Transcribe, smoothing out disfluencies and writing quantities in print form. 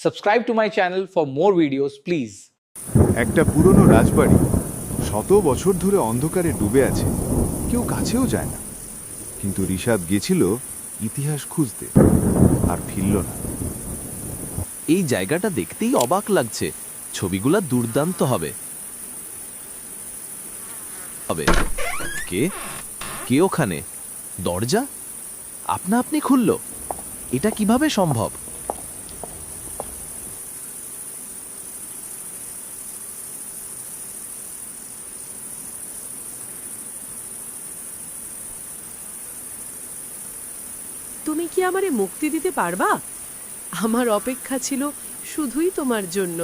Subscribe to my channel for more videos, please. একটা পুরনো রাজবাড়ি শত বছর ধরে অন্ধকারে ডুবে আছে, কেউ কাছেও যায় না। কিন্তু ঋষাদ গেছিল ইতিহাস খুঁজতে, আর ফিরল না। এই জায়গাটা দেখতেই অবাক লাগছে, ছবিগুলা দুর্দান্ত হবে। কে কে ওখানে? দরজা আপনা আপনি খুলল, এটা কিভাবে সম্ভব? তুমি কি আমারে মুক্তি দিতে পারবা? আমার অপেক্ষা ছিল শুধুই তোমার জন্য।